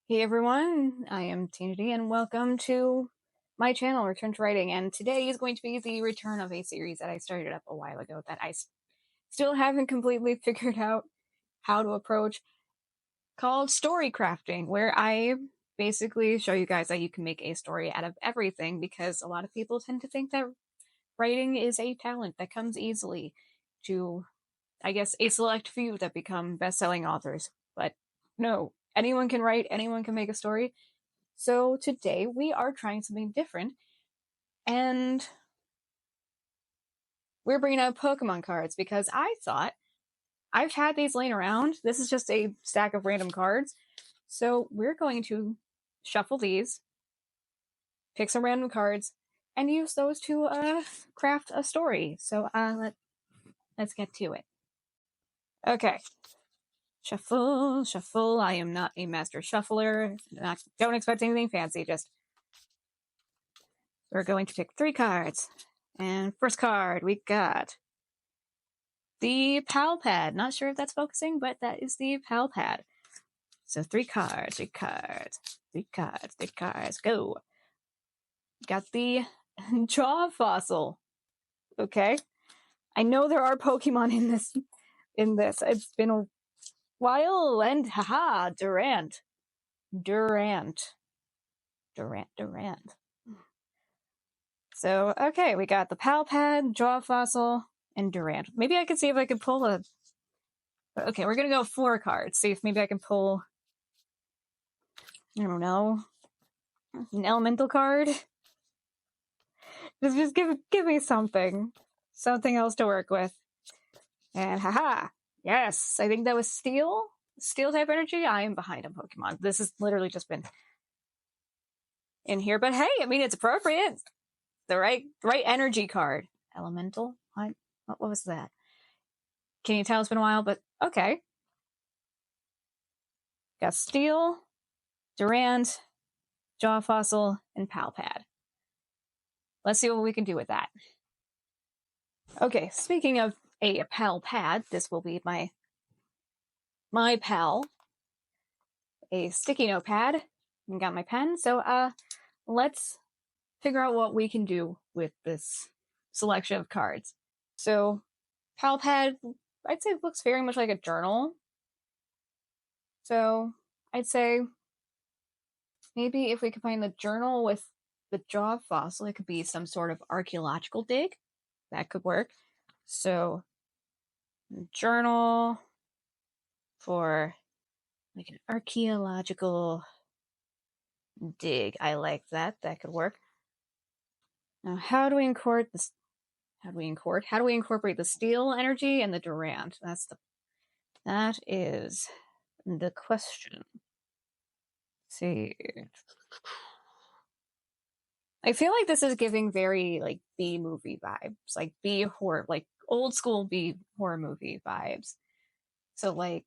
Hey everyone, I am Tina D and welcome to my channel, Return to Writing. And today is going to be the return of a series that I started up a while ago that I still haven't completely figured out how to approach, called story crafting, where I basically show you guys that you can make a story out of everything, because a lot of people tend to think that writing is a talent that comes easily to, I guess, a select few that become best-selling authors. But no, anyone can write, anyone can make a story. So today we are trying something different, and we're bringing out Pokemon cards because I thought I've had these laying around. This is just a stack of random cards. So we're going to shuffle these, pick some random cards, and use those to craft a story. So let's get to it. Okay. Shuffle, shuffle. I am not a master shuffler. Don't expect anything fancy. Just we're going to pick 3 cards. And first card we got the Pal Pad. Not sure if that's focusing, but that is the Pal Pad. So 3 cards, 3 cards, 3 cards, 3 cards. Go. Got the Jaw Fossil. Okay. I know there are Pokemon in this. It's been a while, and haha, Durant. So, okay, we got the Pal Pad, Jaw Fossil, and Durant. Maybe I could see if I could pull a... Okay, we're gonna go 4 cards. See if maybe I can pull... I don't know. An elemental card? Just give me something. Something else to work with. And haha! Yes! I think that was Steel? Steel type energy? I am behind on Pokemon. This has literally just been in here. But hey, I mean, it's appropriate. The right energy card. Elemental? What was that? Can you tell it's been a while? But okay. Got Steel, Durant, Jaw Fossil, and Pal Pad. Let's see what we can do with that. Okay, speaking of a Pal Pad, this will be my pal, a sticky notepad. And got my pen. So let's figure out what we can do with this selection of cards. So Pal Pad, I'd say it looks very much like a journal. So I'd say maybe if we combine the journal with the Jaw Fossil, it could be some sort of archaeological dig. That could work. So journal for like an archaeological dig. I like that. That could work. Now, how do we incorporate the Steel energy and the Durant? That is the question. Let's see. I feel like this is giving very like B movie vibes, like B horror, like old school B horror movie vibes. So like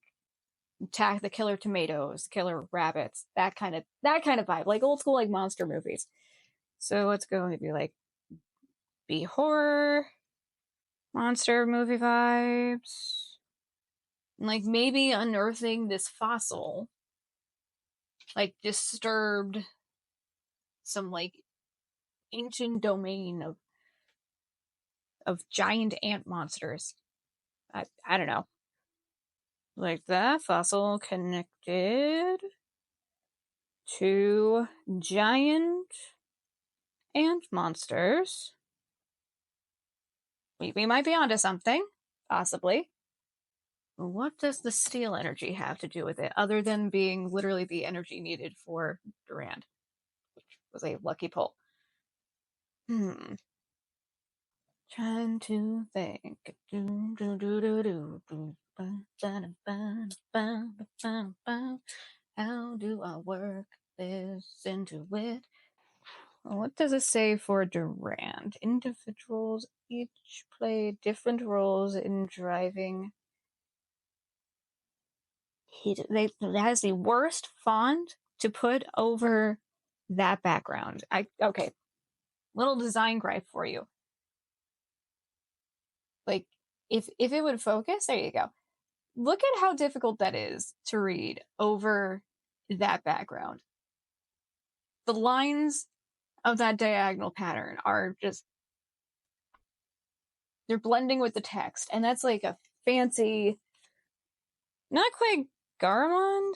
Attack the Killer Tomatoes, Killer Rabbits, that kind of vibe, like old school like monster movies. So it's going to be like B horror, monster movie vibes, and like maybe unearthing this fossil, like disturbed some like ancient domain of giant ant monsters. I don't know. Like that fossil connected to giant ant monsters. We might be onto something, possibly. What does the Steel energy have to do with it, other than being literally the energy needed for Durant, which was a lucky pull? Trying to think. How do I work this into it? What does it say for Durant? Individuals each play different roles in driving. That has the worst font to put over that background. Okay. Little design gripe for you. Like, if it would focus, there you go. Look at how difficult that is to read over that background. The lines of that diagonal pattern are just, they're blending with the text, and that's like a fancy, not quite Garamond,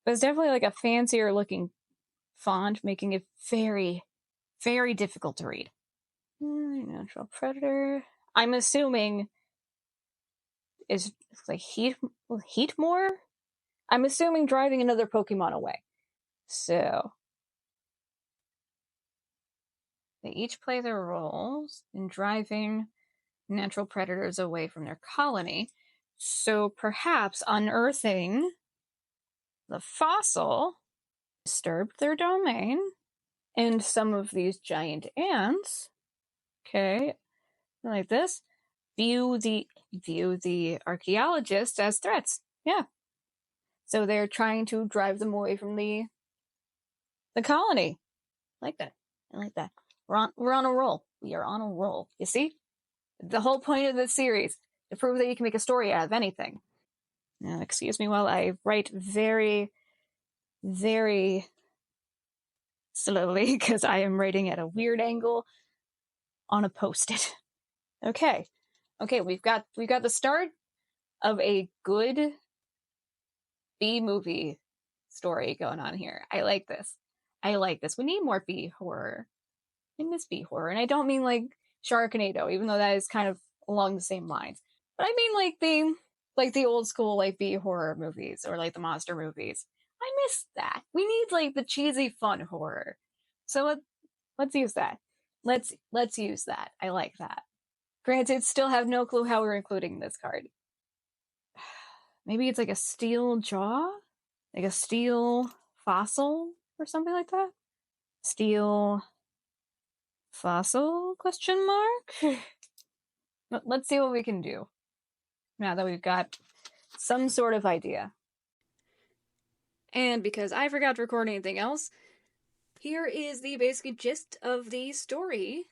but it's definitely like a fancier looking font, making it very, very difficult to read. Natural predator. I'm assuming is like Heatmor. I'm assuming driving another Pokemon away. So they each play their roles in driving natural predators away from their colony. So perhaps unearthing the fossil disturbed their domain, and some of these giant ants, okay, like this, view the archaeologists as threats. Yeah. So they're trying to drive them away from the colony. I like that. I like that. We're on a roll. We are on a roll. You see? The whole point of this series, to prove that you can make a story out of anything. Now, excuse me while I write very, very slowly, because I am writing at a weird angle on a post-it. Okay. Okay, we've got the start of a good B-movie story going on here. I like this. I like this. We need more B horror. I miss B horror, and I don't mean like Sharknado, even though that is kind of along the same lines. But I mean like the old school like B horror movies or like the monster movies. I miss that. We need like the cheesy fun horror. So let's use that. Let's use that. I like that. Granted, still have no clue how we're including this card. Maybe it's like a steel jaw? Like a steel fossil or something like that? Steel fossil question mark? But let's see what we can do now that we've got some sort of idea. And because I forgot to record anything else, here is the basic gist of the story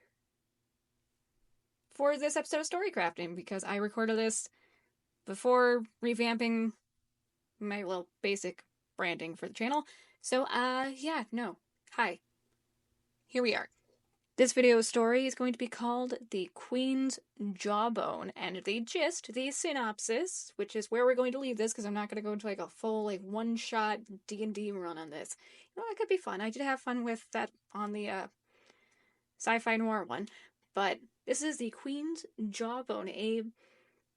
for this episode of Story Crafting, because I recorded this before revamping my little basic branding for the channel. So, yeah, no. Hi. Here we are. This video story is going to be called The Queen's Jawbone, and the gist, the synopsis, which is where we're going to leave this, because I'm not going to go into like a full like one-shot D&D run on this. You know, it could be fun. I did have fun with that on the sci-fi noir one, but this is The Queen's Jawbone, a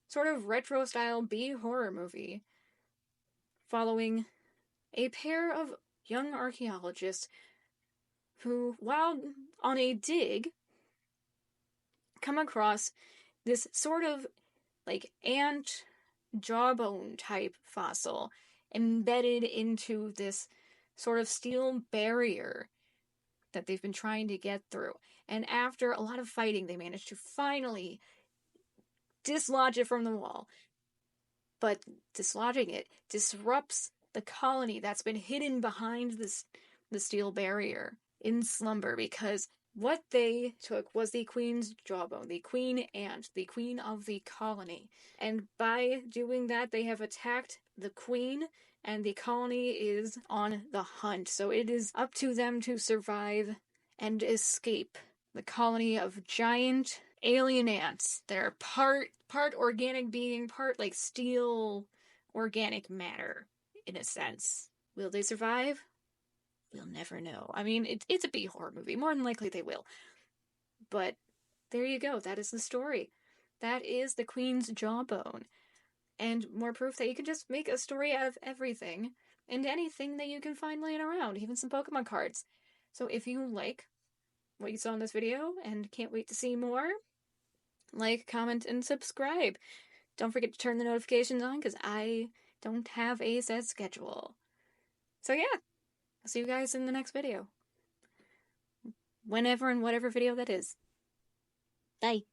sort of retro-style B-horror movie following a pair of young archaeologists who, while on a dig, come across this sort of like ant jawbone type fossil embedded into this sort of steel barrier that they've been trying to get through. And after a lot of fighting, they managed to finally dislodge it from the wall. But dislodging it disrupts the colony that's been hidden behind the steel barrier in slumber, because what they took was the queen's jawbone, the queen ant, the queen of the colony. And by doing that, they have attacked the queen, and the colony is on the hunt. So it is up to them to survive and escape the colony of giant alien ants. They're part organic being, part like steel organic matter, in a sense. Will they survive? We'll never know. I mean, it's a B horror movie. More than likely they will. But there you go. That is the story. That is The Queen's Jawbone. And more proof that you can just make a story out of everything and anything that you can find laying around, even some Pokemon cards. So if you like what you saw in this video and can't wait to see more, like, comment, and subscribe. Don't forget to turn the notifications on, because I don't have a set schedule. So yeah, I'll see you guys in the next video. Whenever and whatever video that is. Bye.